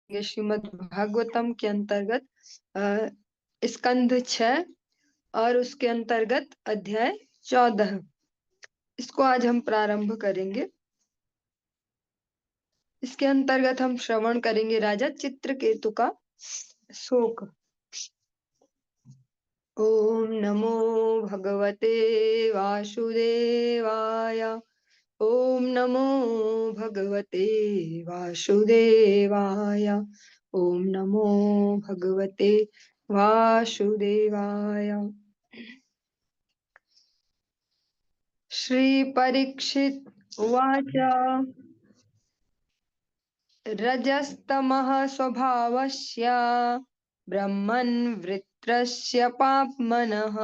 ये श्रीमद् भागवतम के अंतर्गत स्कंध 6 और उसके अंतर्गत अध्याय 14। इसको आज हम प्रारंभ करेंगे। इसके अंतर्गत हम श्रवण करेंगे राजा चित्रकेतु का शोक। ओम नमो भगवते वासुदेवाय। ओम नमो भगवते वासुदेवाय। ओम नमो भगवते वासुदेवाय। श्री परीक्षित उवाच। रजस्तमः स्वभावस्य ब्रह्मन् वृत्रस्य पाप्मनः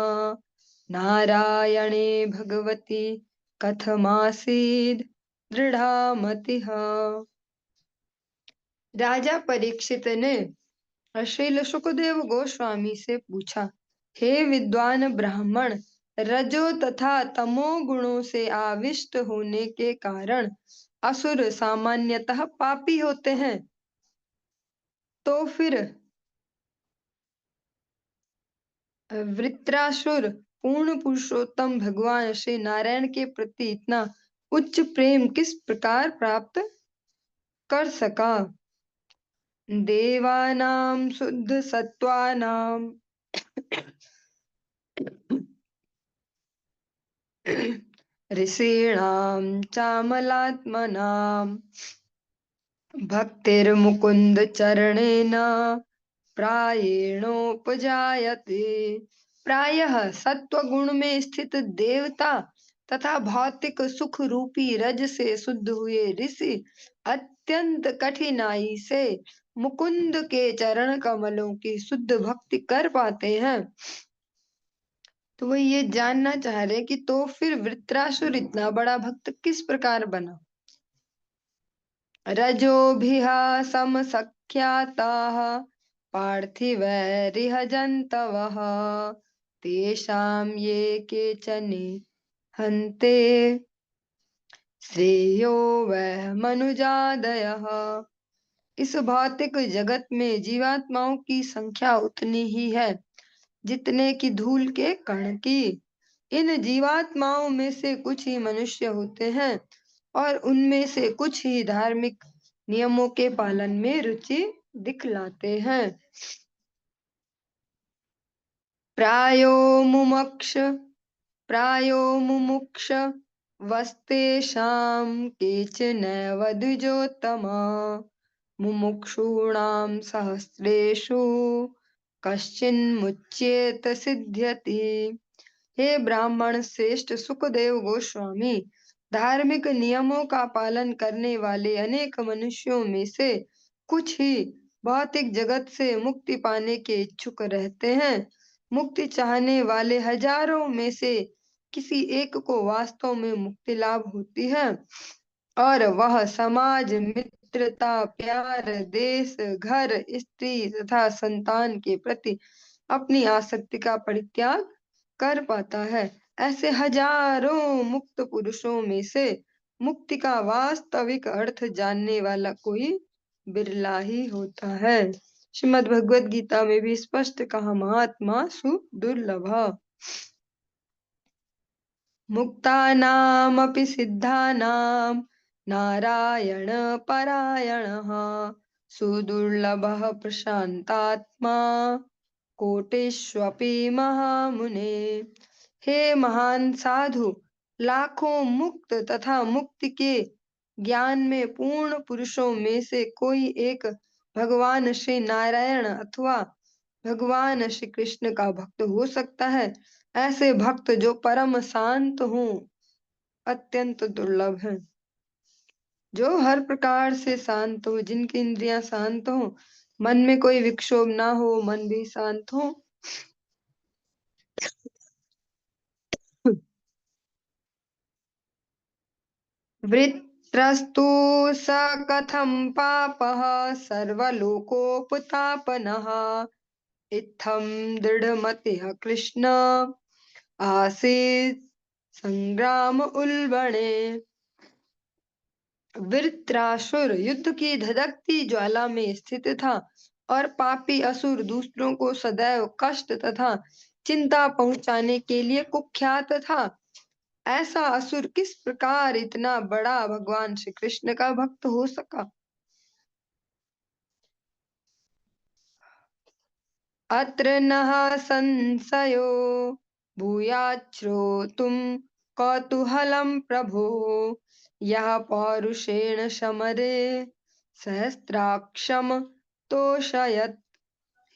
नारायणे भगवति कथमासीद् दृढ़ा मतिः। राजा परीक्षित ने श्रील सुखदेव गोस्वामी से पूछा, हे विद्वान ब्राह्मण, रजो तथा तमो गुणों से आविष्ट होने के कारण असुर सामान्यतः पापी होते हैं, तो फिर वृत्रासुर पूर्ण पुरुषोत्तम भगवान श्री नारायण के प्रति इतना उच्च प्रेम किस प्रकार प्राप्त कर सका। देवानां शुद्ध सत्वानां ऋषीणां चामलात्मनां भक्तिर्मुकुन्द चरणेन प्रायेणोपजायते। प्रायः सत्व गुण में स्थित देवता तथा भौतिक सुख रूपी रज से शुद्ध हुए ऋषि अत्यंत कठिनाई से मुकुंद के चरण कमलों की शुद्ध भक्ति कर पाते हैं। तो वो ये जानना चाह रहे कि तो फिर वृत्रासुर इतना बड़ा भक्त किस प्रकार बना। रजोभिः समसख्याताः पार्थिवैरिह जन्तवः तेषां ये केचन हन्ते श्रेयो वह मनुजादयः। इस भौतिक जगत में जीवात्माओं की संख्या उतनी ही है जितने की धूल के कण की। इन जीवात्माओं में से कुछ ही मनुष्य होते हैं और उनमें से कुछ ही धार्मिक नियमों के पालन में रुचि दिखलाते हैं। प्रायो मुमुक्ष वस्तेषां केचनैव द्विजोत्तमा मुमुक्षूणां सहस्रेषु कश्चिन्मुच्येत सिद्ध्यति। हे ब्राह्मण श्रेष्ठ सुखदेव गोस्वामी, धार्मिक नियमों का पालन करने वाले अनेक मनुष्यों में से कुछ ही भौतिक जगत से मुक्ति पाने के इच्छुक रहते हैं। मुक्ति चाहने वाले हजारों में से किसी एक को वास्तव में मुक्ति लाभ होती है और वह समाज, मित्रता, प्यार, देश, घर, स्त्री तथा संतान के प्रति अपनी आसक्ति का परित्याग कर पाता है। ऐसे हजारों मुक्त पुरुषों में से मुक्ति का वास्तविक अर्थ जानने वाला कोई बिरला ही होता है। श्रीमद् भगवद गीता में भी स्पष्ट कहा, महात्मा सुदुर्लभः। मुक्तानामपि सिद्धानां नारायण परायणः सुदुर्लभः प्रशांतात्मा कोटिष्वपि महामुने। हे महान साधु, लाखों मुक्त तथा मुक्ति के ज्ञान में पूर्ण पुरुषों में से कोई एक भगवान श्री नारायण अथवा भगवान श्री कृष्ण का भक्त हो सकता है। ऐसे भक्त जो परम शांत हों अत्यंत दुर्लभ हैं। जो हर प्रकार से शांत हो, जिनकी इंद्रियां शांत हो, मन में कोई विक्षोभ ना हो, मन भी शांत हो, वृत्रस्तु स कथं पापः सर्वलोकोपतापनः इत्थं दृढ़मतिः कृष्ण आसीत् संग्राम उल्बणे। वृत्रासुर युद्ध की धधकती ज्वाला में स्थित था और पापी असुर दूसरों को सदैव कष्ट तथा चिंता पहुंचाने के लिए कुख्यात था। ऐसा असुर किस प्रकार इतना बड़ा भगवान श्री कृष्ण का भक्त हो सका। अत्र नः संशयो भूयात् श्रोतुं कौतूहलं प्रभो यः पौरुषेण समरे सहस्त्राक्षं तोषयत्।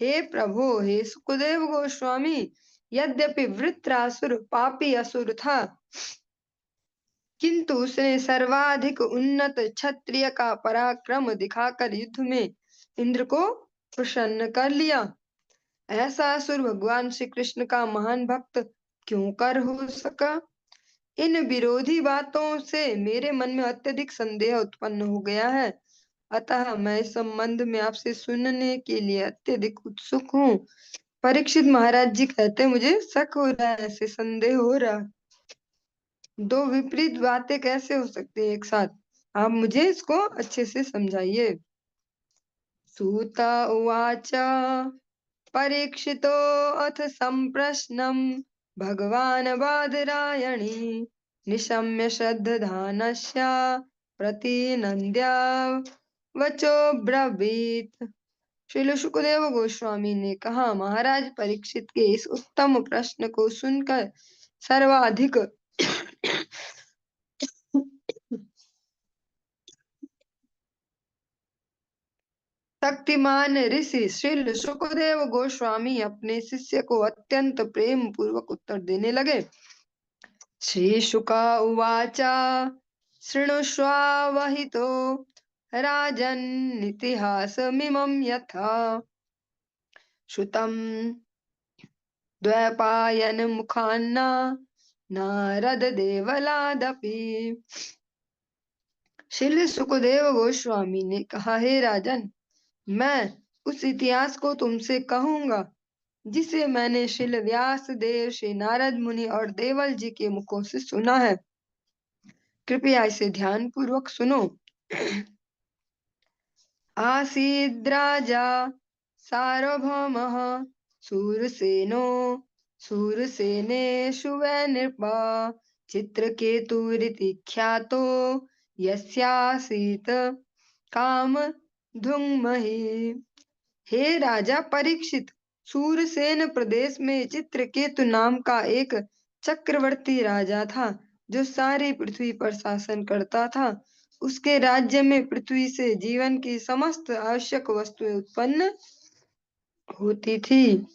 हे प्रभु, हे सुखदेव गोस्वामी, यद्यपि वृत्रासुर पापी असुर था, किंतु उसने सर्वाधिक उन्नत क्षत्रिय का पराक्रम दिखाकर युद्ध में इंद्र को प्रसन्न कर लिया। ऐसा असुर भगवान श्री कृष्ण का महान भक्त क्यों कर हो सका। इन विरोधी बातों से मेरे मन में अत्यधिक संदेह उत्पन्न हो गया है, अतः मैं इस संबंध में आपसे सुनने के लिए अत्यधिक उत्सुक हूँ। परीक्षित महाराज जी कहते, मुझे शक हो रहा है, ऐसे संदेह हो रहा है। दो विपरीत बातें कैसे हो सकती है एक साथ। आप मुझे इसको अच्छे से समझाइए। सूत उवाच परीक्षितो अथ सम्प्रश्नं भगवान् बादरायणी निशम्य श्रद्धानस्य प्रतिनन्द्य वचो ब्रवीत। श्रील सुखदेव गोस्वामी ने कहा, महाराज परीक्षित के इस उत्तम प्रश्न को सुनकर सर्वाधिक शक्तिमान ऋषि श्रील सुखदेव गोस्वामी अपने शिष्य को अत्यंत प्रेम पूर्वक उत्तर देने लगे। श्री शुका उवाच शृणुष्वावहितो राजन्नितिहासमिमं यथा श्रुतं द्वैपायनमुखान्ना नारद देवलादपि। श्री सुखदेव गोस्वामी ने कहा, हे राजन, मैं उस इतिहास को तुमसे कहूंगा जिसे मैंने श्री व्यास देव, श्री नारद मुनि और देवल जी के मुखों से सुना है। कृपया इसे ध्यान पूर्वक सुनो। आसीद्राजा सार्वभौमः सूरसेनो सूरसेनेषु वै नृपा चित्रकेतुरिति ख्यातो यस्यासीत् कामधुग्महि। हे राजा परीक्षित, सूरसेन प्रदेश में चित्रकेतु नाम का एक चक्रवर्ती राजा था जो सारी पृथ्वी पर शासन करता था। उसके राज्य में पृथ्वी से जीवन की समस्त आवश्यक वस्तुएं उत्पन्न होती थी।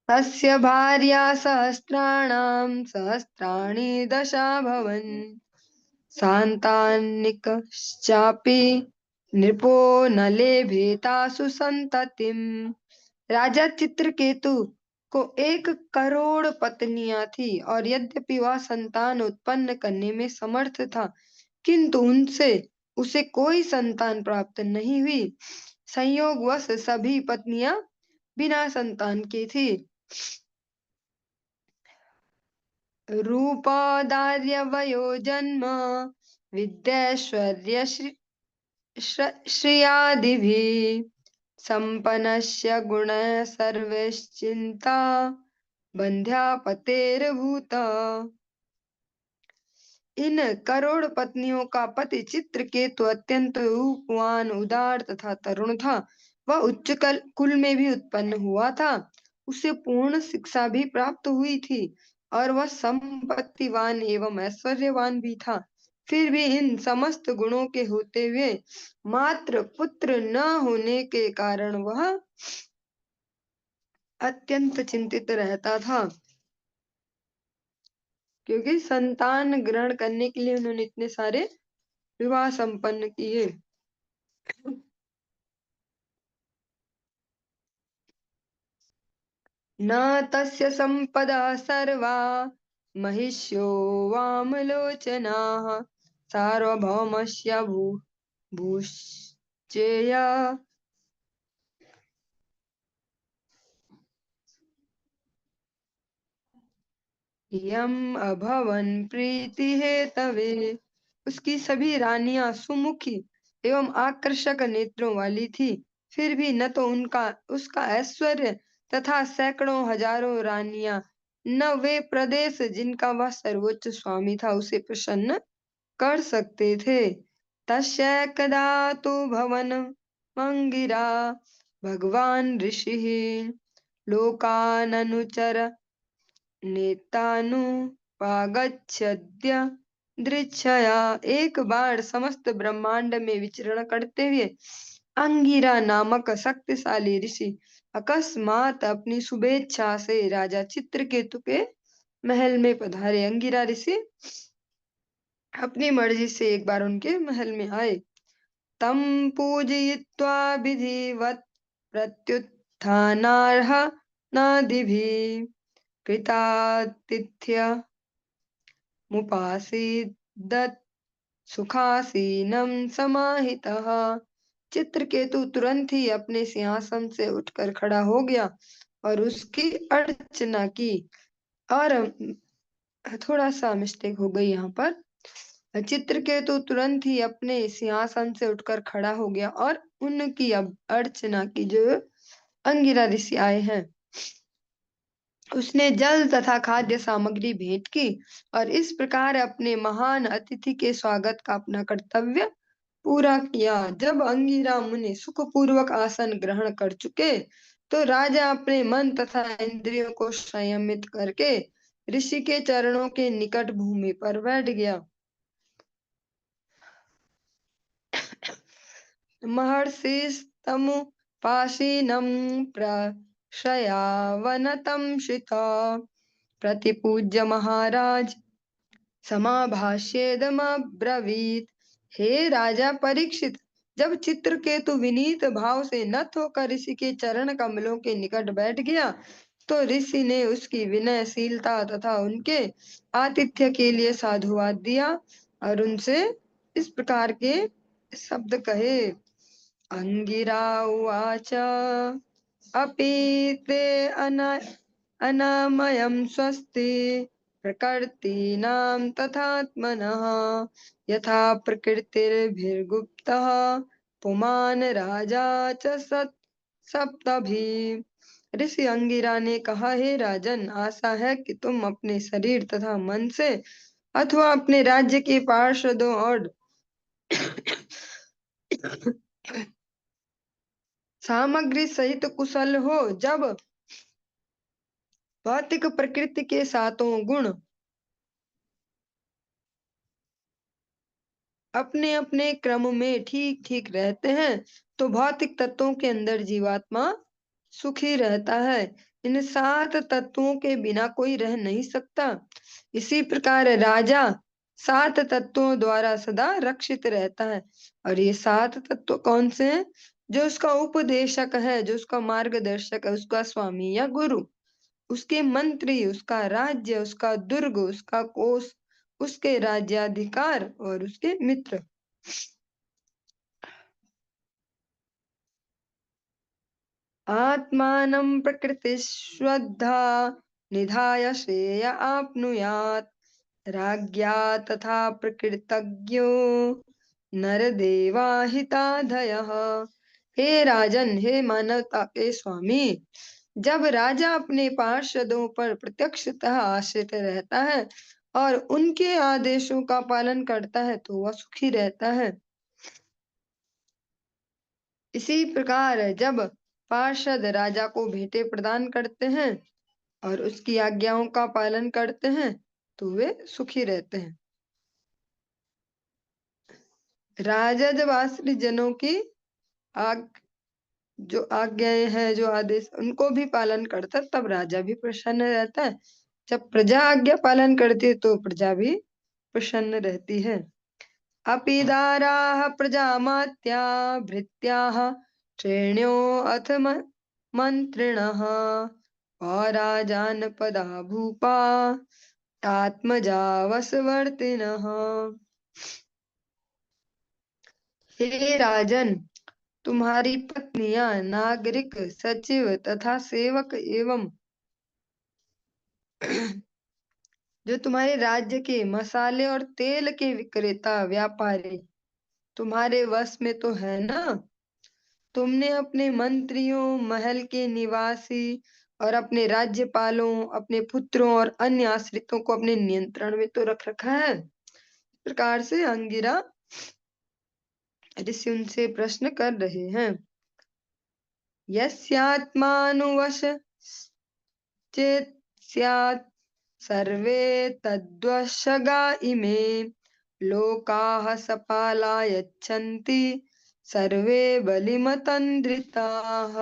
तस्य भार्या सहस्राणां सहस्राणि दशाभवन् सांतानिकश्चापि नृपो न लेभेतासु संततिम्। राजा चित्रकेतु को 1 करोड़ पत्नियां थी और यद्यपि वह संतान उत्पन्न करने में समर्थ था, किंतु उनसे उसे कोई संतान प्राप्त नहीं हुई। संयोगवश सभी पत्नियां बिना संतान की थी। रूपौदार्यवयो जन्म विद्यैश्वर्य श्रियादिभिः सम्पन्नस्य गुणः सर्वैश्चिन्ता बंध्या पतेर्भूत। इन करोड़ पत्नियों का पति चित्रकेतु अत्यंत रूपवान, उदार तथा तरुण था। वह उच्च कुल में भी उत्पन्न हुआ था। उसे पूर्ण शिक्षा भी प्राप्त हुई थी और वह संपत्तिवान एवं ऐश्वर्यवान भी था। फिर भी इन समस्त गुणों के होते हुए मात्र पुत्र न होने के कारण वह अत्यंत चिंतित रहता था, क्योंकि संतान ग्रहण करने के लिए उन्होंने इतने सारे विवाह संपन्न किए। न तस्य संपदा सर्वा महिष्यो वामलोचनाः सार्वभौमस्य भूश्चेय यम अभवन प्रीति है तवे। उसकी सभी रानियां सुमुखी एवं आकर्षक नेत्रों वाली थी। फिर भी न तो उनका उसका ऐश्वर्य तथा सैकड़ों हजारों रानियां, न वे प्रदेश जिनका वह सर्वोच्च स्वामी था, उसे प्रसन्न कर सकते थे। तस्यैकदा तु भवन मंगिरा भगवान ऋषिः लोकाननुचर नेतानुपागच्छद्य दृच्छया। एक बार समस्त ब्रह्मांड में विचरण करते हुए अंगिरा नामक शक्तिशाली ऋषि अकस्मात अपनी शुभेच्छा से राजा चित्रकेतु के महल में पधारे। अंगिरा ऋषि अपनी मर्जी से एक बार उनके महल में आए। तम पूजयित्वा विधिवत प्रत्युत्थानार्ह नादिभिः कृतातिथ्य मुपासीदत् सुखासीनं समाहितः। चित्रकेतु तुरंत ही अपने सिंहासन से उठकर खड़ा हो गया और उसकी अर्चना की। और थोड़ा सा मिस्टेक हो गई यहाँ पर। चित्रकेतु तुरंत ही अपने सिंहासन से उठकर खड़ा हो गया और उनकी अब अर्चना की। जो अंगिरा ऋषि आए हैं, उसने जल तथा खाद्य सामग्री भेंट की और इस प्रकार अपने महान अतिथि के स्वागत का अपना कर्तव्य पूरा किया। जब अंगिरा मुनि सुखपूर्वक आसन ग्रहण कर चुके, तो राजा अपने मन तथा इंद्रियों को संयमित करके ऋषि के चरणों के निकट भूमि पर बैठ गया। महर्षिस्तमुपासीनं प्रशयावनतं शिता प्रतिपूज्य महाराज समाभाष्येदमब्रवीत। हे राजा परीक्षित, जब चित्रकेतु विनीत भाव से नत होकर ऋषि के चरण कमलों के निकट बैठ गया, तो ऋषि ने उसकी विनयशीलता तथा उनके आतिथ्य के लिए साधुवाद दिया और उनसे इस प्रकार के शब्द कहे। अंगिरा उवाच अपि ते अनामयं स्वस्ति प्रकृतीनां तथात्मनः यथा प्रकृतिर्भिर्गुप्तः पुमान् राजा च सप्तभिः। ऋषि अंगिरा ने कहा, हे राजन, आशा है कि तुम अपने शरीर तथा मन से अथवा अपने राज्य के पार्षदों और सामग्री सहित कुशल हो। जब भौतिक प्रकृति के सातों गुण अपने अपने क्रम में ठीक ठीक रहते हैं, तो भौतिक तत्वों के अंदर जीवात्मा सुखी रहता है। इन सात तत्वों के बिना कोई रह नहीं सकता। इसी प्रकार राजा सात तत्वों द्वारा सदा रक्षित रहता है। और ये सात तत्व कौन से हैं? जो उसका उपदेशक है, जो उसका मार्गदर्शक है, उसका स्वामी या गुरु, उसके मंत्री, उसका राज्य, उसका दुर्ग, उसका कोष, उसके राज्याधिकार और उसके मित्र। आत्मानं प्रकृतिश्रद्धा निधाय श्रेय आप्नुयात् राज्ञा तथा प्रकृतज्ञो नरदेवा हिताधयः। हे राजन, हे मानवता के स्वामी, जब राजा अपने पार्षदों पर प्रत्यक्षतः आश्रित रहता है और उनके आदेशों का पालन करता है, तो वह सुखी रहता है। इसी प्रकार जब पार्षद राजा को भेंटें प्रदान करते हैं और उसकी आज्ञाओं का पालन करते हैं, तो वे सुखी रहते हैं। राजा जब आश्रित जनों की आग जो आज्ञाएं हैं, जो आदेश, उनको भी पालन करता है, तब राजा भी प्रसन्न रहता है। जब प्रजा आज्ञा पालन करती है, तो प्रजा भी प्रसन्न रहती है। अपि दाराः प्रजामात्या भृत्याः श्रेण्यो अथ मंत्रिणः पौराजानपदा भूपा आत्मजा वशवर्तिनः। हे राजन, तुम्हारी पत्नियां नागरिक, सचिव तथा सेवक एवं जो तुम्हारे राज्य के मसाले और तेल के विक्रेता व्यापारी तुम्हारे वश में तो है ना। तुमने अपने मंत्रियों, महल के निवासी और अपने राज्यपालों, अपने पुत्रों और अन्य आश्रितों को अपने नियंत्रण में तो रख रखा है। इस प्रकार से अंगिरा ऋषि उनसे प्रश्न कर रहे हैं। यस्यात्मानुवश चेत स्यात् सर्वे तद्वशगा इमे लोकाः सपालायच्छन्ति सर्वे बलिमतन्द्रिताः।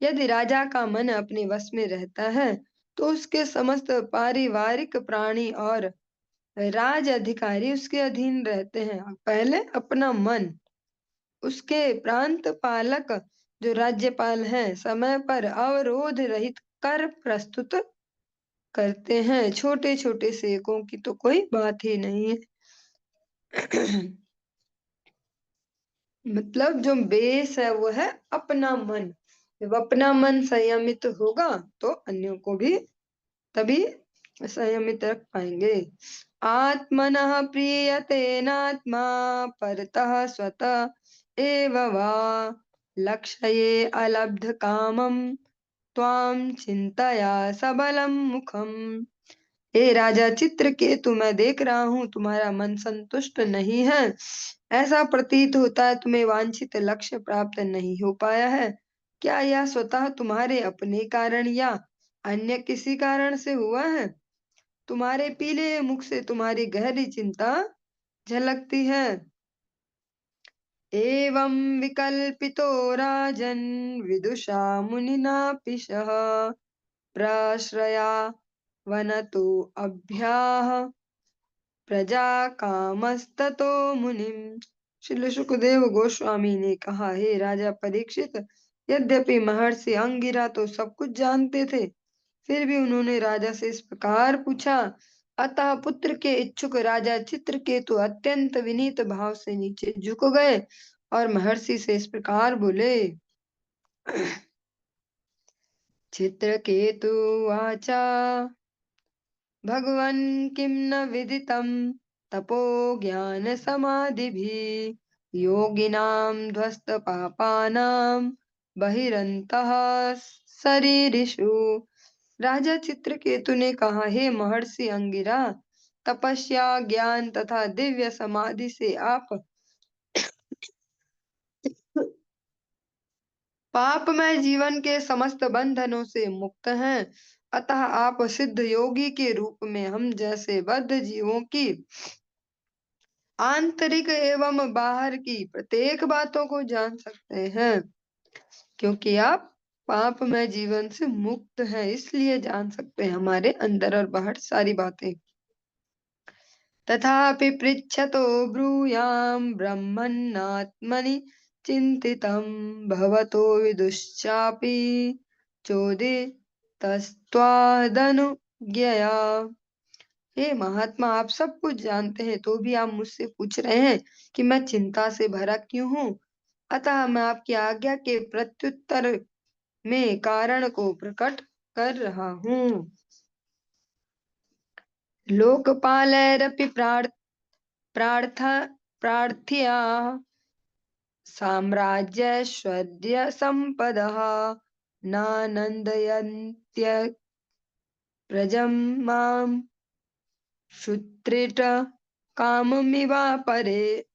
यदि राजा का मन अपने वश में रहता है तो उसके समस्त पारिवारिक प्राणी और राज अधिकारी उसके अधीन रहते हैं। पहले अपना मन, उसके प्रांत पालक जो राज्यपाल हैं समय पर अवरोध रहित कर प्रस्तुत करते हैं। छोटे छोटे सेवकों की तो कोई बात ही नहीं है। मतलब जो बेस है वो है अपना मन। जब अपना मन संयमित होगा तो अन्यों को भी तभी संयमित रख पाएंगे। आत्मनः प्रीयतेनात्मा परतः स्वतः एव वा लक्ष्ये अलब्ध कामं त्वां चिंतया सबलम मुखम। हे राजा चित्रकेतु, मैं देख रहा हूँ तुम्हारा मन संतुष्ट नहीं है। ऐसा प्रतीत होता है तुम्हें वांछित लक्ष्य प्राप्त नहीं हो पाया है। क्या यह स्वतः तुम्हारे अपने कारण या अन्य किसी कारण से हुआ है? तुम्हारे पीले मुख से तुम्हारी गहरी चिंता झलकती है। एवं विकल्पितो राजन विदुषा मुनिना पिशः प्रश्रया वनतो अभ्याः प्रजा कामस्ततो मुनिम। श्री सुखदेव गोस्वामी ने कहा, हे राजा परीक्षित, यद्यपि महर्षि अंगिरा तो सब कुछ जानते थे, फिर भी उन्होंने राजा से इस प्रकार पूछा। अतः पुत्र के इच्छुक राजा चित्रकेतु अत्यंत विनीत भाव से नीचे झुक गए और महर्षि से इस प्रकार बोले। चित्रकेतु वाचा भगवन् किं न विदितं तपो ज्ञान समाधिभिः योगिनां ध्वस्त पापानां बहिरन्तः शरीरिषु। राजा चित्रकेतु ने कहा, हे महर्षि अंगिरा, तपस्या, ज्ञान तथा दिव्य समाधि से आप पापमय जीवन के समस्त बंधनों से मुक्त हैं। अतः आप सिद्ध योगी के रूप में हम जैसे बद्ध जीवों की आंतरिक एवं बाहर की प्रत्येक बातों को जान सकते हैं। क्योंकि आप पापमय जीवन से मुक्त हैं, इसलिए जान सकते हैं हमारे अंदर और बाहर सारी बातें। तथापि पृच्छतो ब्रूयाम ब्रह्मन्नात्मनि चिंतितं भवतो विदुश्चापि चोदितस्त्वादनुज्ञया। हे महात्मा, आप सब कुछ जानते हैं तो भी आप मुझसे पूछ रहे हैं कि मैं चिंता से भरा क्यों हूँ। अतः मैं आपकी आज्ञा के प्रत्युत्तर में कारण को प्रकट कर रहा हूँ। लोकपालैरपि प्रार्थ्या साम्राज्यैश्वर्यसम्पदः नानन्दयन्त्य प्रजं मां क्षुत्रिट काममिवापरे।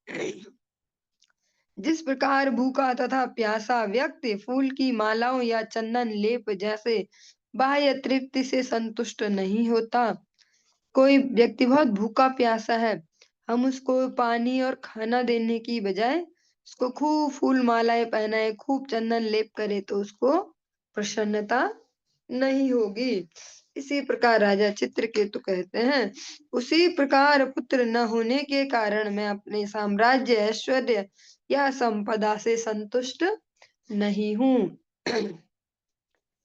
जिस प्रकार भूखा तथा प्यासा व्यक्ति फूल की मालाओं या चंदन लेप जैसे बाह्य तृप्ति से संतुष्ट नहीं होता। कोई व्यक्ति बहुत भूखा प्यासा है, हम उसको पानी और खाना देने की बजाय उसको खूब फूल मालाएं पहनाए, खूब चंदन लेप करे तो उसको प्रसन्नता नहीं होगी। इसी प्रकार राजा चित्रकेतु कहते हैं, उसी प्रकार पुत्र न होने के कारण मैं अपने साम्राज्य, ऐश्वर्य या संपदा से संतुष्ट नहीं हूँ।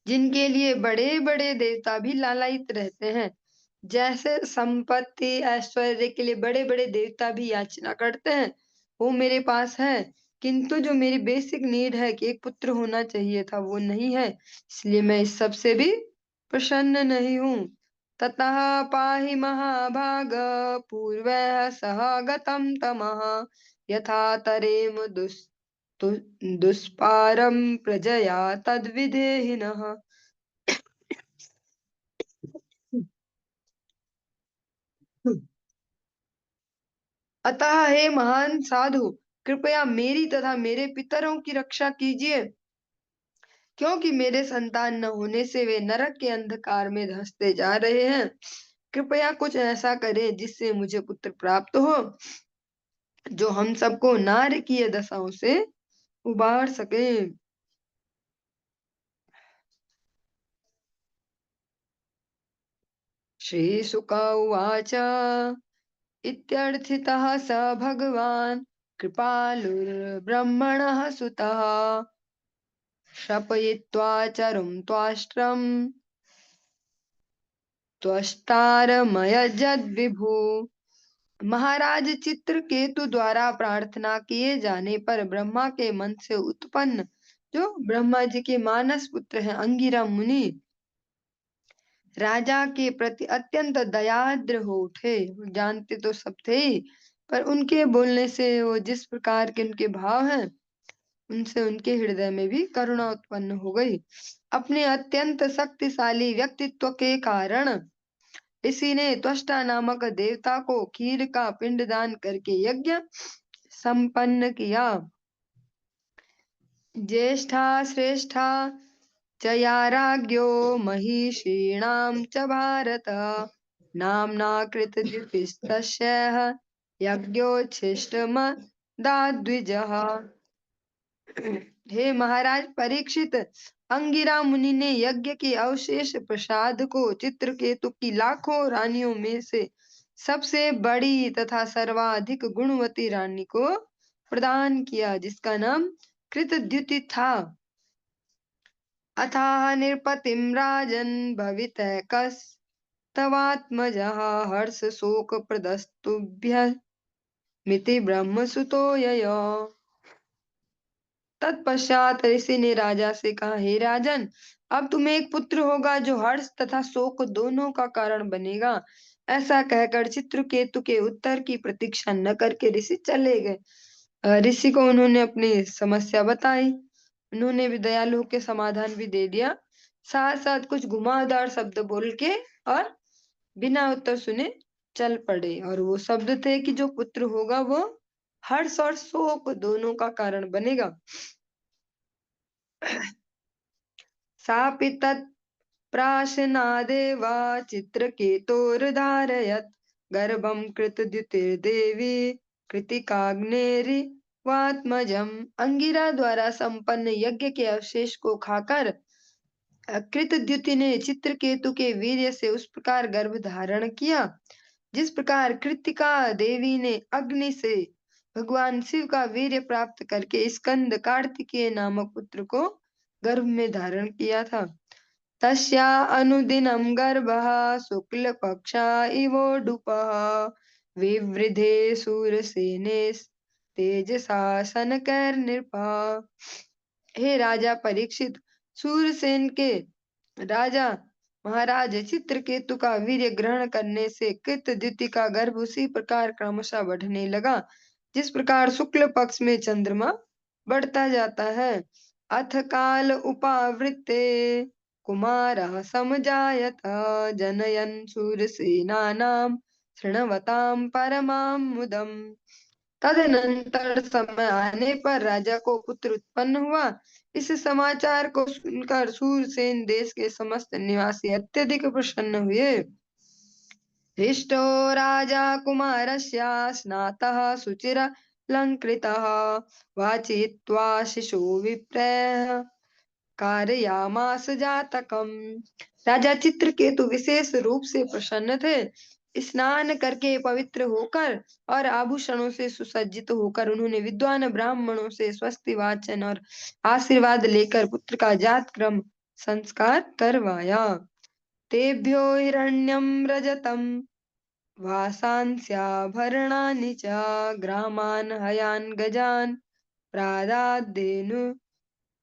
जिनके लिए बड़े बड़े देवता भी लालायित रहते हैं, जैसे संपत्ति ऐश्वर्य के लिए बड़े बड़े देवता भी याचना करते हैं, वो मेरे पास है। किंतु जो मेरी बेसिक नीड है कि एक पुत्र होना चाहिए था, वो नहीं है, इसलिए मैं इस सब से भी प्रसन्न नहीं हूँ। ततः पाहि महाभाग पूर्वः सह गतं तमः यथा तरेम दुष्पारं प्रजया तद्विधेहिनः। अतः हे महान साधु, कृपया मेरी तथा मेरे पितरों की रक्षा कीजिए, क्योंकि मेरे संतान न होने से वे नरक के अंधकार में धंसते जा रहे हैं। कृपया कुछ ऐसा करें जिससे मुझे पुत्र प्राप्त हो, जो हम सबको नारकीय दशाओं से उबार सके। श्री शुक उवाच इत्यर्थितः स भगवान् कृपालुर्ब्रह्मणः सुतः शपयित्वा चरुं त्वाष्ट्रम् त्वष्टारमयजद्विभु। महाराज चित्रकेतु द्वारा प्रार्थना किए जाने पर ब्रह्मा के मन से उत्पन्न जो ब्रह्मा जी के मानस पुत्र हैं अंगिरा मुनि राजा के प्रति अत्यंत दयाद्र हो उठे। वो जानते तो सब थे ही, पर उनके बोलने से वो जिस प्रकार के उनके भाव हैं उनसे उनके हृदय में भी करुणा उत्पन्न हो गई। अपने अत्यंत शक्तिशाली व्यक्तित्व के कारण ऋषि ने त्वष्टा नामक देवता को खीर का पिंडदान करके यज्ञ संपन्न किया। ज्येष्ठा श्रेष्ठा च या राज्ञो महिषीणां च भारत नाम्ना कृतद्युतिस्तस्याः यज्ञोच्छिष्टमदाद्विजः। हे महाराज परीक्षित, अंगिरा मुनि ने यज्ञ के अवशेष प्रसाद को चित्रकेतु की लाखों रानियों में से सबसे बड़ी तथा सर्वाधिक गुणवती रानी को प्रदान किया, जिसका नाम कृतद्युति था। अथाह नृपतिं राजन् भवितैकस्तवात्मजः हर्ष शोक प्रदस्तुभ्य मिति ब्रह्मसुतो ययो। तत्पश्चात ऋषि ने राजा से कहा, हे राजन, अब तुम्हें एक पुत्र होगा जो हर्ष तथा शोक दोनों का कारण बनेगा। ऐसा कहकर चित्रकेतु के उत्तर की प्रतीक्षा न करके ऋषि चले गए। ऋषि को उन्होंने अपनी समस्या बताई, उन्होंने भी दयालु के समाधान भी दे दिया, साथ साथ कुछ घुमावदार शब्द बोल के और बिना उत्तर सुने चल पड़े। और वो शब्द थे कि जो पुत्र होगा वो हर्ष और शोक दोनों का कारण बनेगा। सापि तत्प्राशनादेव चित्रकेतोर्धारयत् गर्भं कृतद्युतिर्देवी कृतिकाग्नेरिवात्मजम्। अंगिरा द्वारा संपन्न यज्ञ के अवशेष को खाकर कृतद्युति ने चित्रकेतु के वीर्य से उस प्रकार गर्भ धारण किया जिस प्रकार कृतिका देवी ने अग्नि से भगवान शिव का वीर्य प्राप्त करके स्कंद कार्तिकेय नामक पुत्र को गर्भ में धारण किया था। तस्या अनुदिनं गर्भः शुक्ल पक्षा इवोडुपः विवृधे सूरसेने तेजसा सनकैर्नृपः। हे राजा परीक्षित, सूरसेन के राजा महाराज चित्रकेतु का वीर्य ग्रहण करने से कृतद्युति का गर्भ उसी प्रकार क्रमशः बढ़ने लगा जिस प्रकार शुक्ल पक्ष में चंद्रमा बढ़ता जाता है। अथ काल उपावृत्ते कुमारः समजायत जनयन् शूरसेनानां शृण्वतां परमां मुदम्। तदनंतर समय आने पर राजा को पुत्र उत्पन्न हुआ। इस समाचार को सुनकर शूरसेन देश के समस्त निवासी अत्यधिक प्रसन्न हुए। हृष्टो राजा कुमारस्य स्नातः शुचिरलङ्कृतः वाचयित्वा शिशु विप्रः कारयामास जातकम। राजा चित्रकेतु विशेष रूप से प्रसन्न थे। स्नान करके पवित्र होकर और आभूषणों से सुसज्जित होकर उन्होंने विद्वान ब्राह्मणों से स्वस्ति वाचन और आशीर्वाद लेकर पुत्र का जात क्रम संस्कार करवाया। तेभ्यो हिरण्यम रजतम वासांस्याभरणानि च ग्रामान हयान गजान प्रादादेनु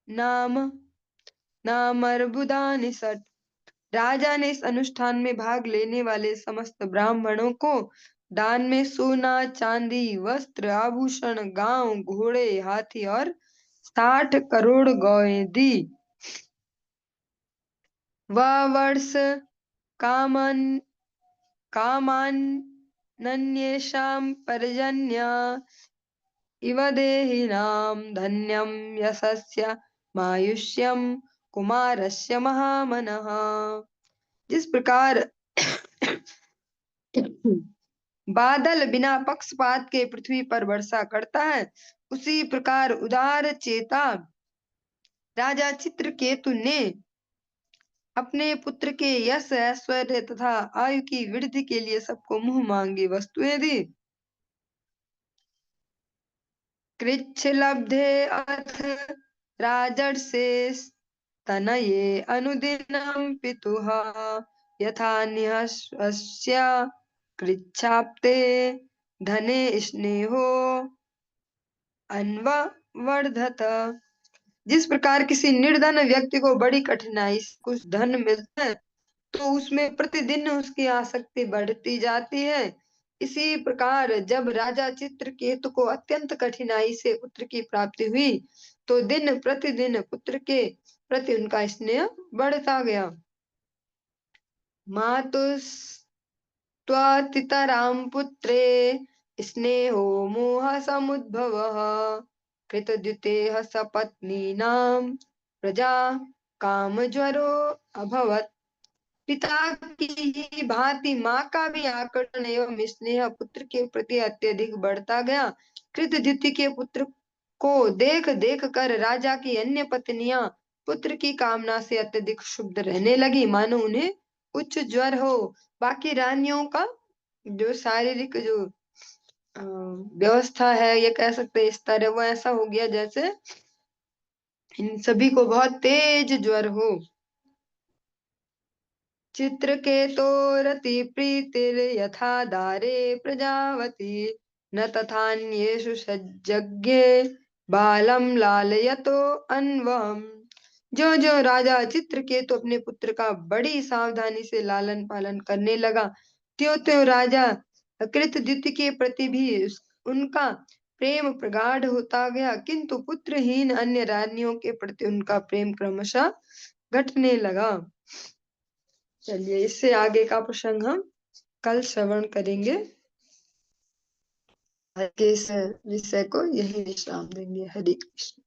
नाम नामर्बुदानि षट्। राजा ने इस अनुष्ठान में भाग लेने वाले समस्त ब्राह्मणों को दान में सोना, चांदी, वस्त्र, आभूषण, गांव, घोड़े, हाथी और 60 करोड़ गौएं दी। वह वर्ष कामन कामान्येषां पर्जन्य इव देहिनां धन्यं यशस्य मायुष्यं कुमारस्य महामनः। जिस प्रकार बादल बिना पक्षपात के पृथ्वी पर वर्षा करता है, उसी प्रकार उदार चेता राजा चित्रकेतु ने अपने पुत्र के यश, ऐश्वर्य तथा आयु की वृद्धि के लिए सबको मुंह मांगी वस्तुएं दी। कृच्छ लब्धे अथ राजर्षे तनये अनुदिनं पितुः यथा निहस्य कृच्छाप्ते धने स्नेहो अन्ववर्धत। जिस प्रकार किसी निर्धन व्यक्ति को बड़ी कठिनाई से कुछ धन मिलता है तो उसमें प्रतिदिन उसकी आसक्ति बढ़ती जाती है, इसी प्रकार जब राजा चित्रकेतु को अत्यंत कठिनाई से पुत्र की प्राप्ति हुई तो दिन प्रतिदिन पुत्र के प्रति उनका स्नेह बढ़ता गया। मातुस्त्वतितरां पुत्रे स्नेहो मोह समुद्भवः कृतद्युतेः सपत्नीनां प्रजा कामज्वरो अभवत्। पिता की ही भांति माँ का भी आकर्षण एवं स्नेह पुत्र के प्रति अत्यधिक बढ़ता गया। कृतद्युति के पुत्र को देख देख कर राजा की अन्य पत्नियां पुत्र की कामना से अत्यधिक क्षुब्ध रहने लगी, मानो उन्हें उच्च ज्वर हो। बाकी रानियों का जो शारीरिक जो व्यवस्था है, ये कह सकते हैं स्तर है, वो ऐसा हो गया जैसे इन सभी को बहुत तेज ज्वर हो। चित्रकेतोरति प्रीतिर यथा दारे प्रजावती न तथान्येषु सज्जज्ञे बालम लालयतो अन्वहम्। जो जो राजा चित्रकेतु अपने पुत्र का बड़ी सावधानी से लालन पालन करने लगा, त्यों त्यों राजा कृतद्युति के प्रति भी उनका प्रेम प्रगाढ़ होता गया, किंतु पुत्रहीन अन्य रानियों के प्रति उनका प्रेम क्रमशः घटने लगा। चलिए इससे आगे का प्रसंग हम कल श्रवण करेंगे। आज के इस विषय को यही विश्राम देंगे। हरे कृष्ण।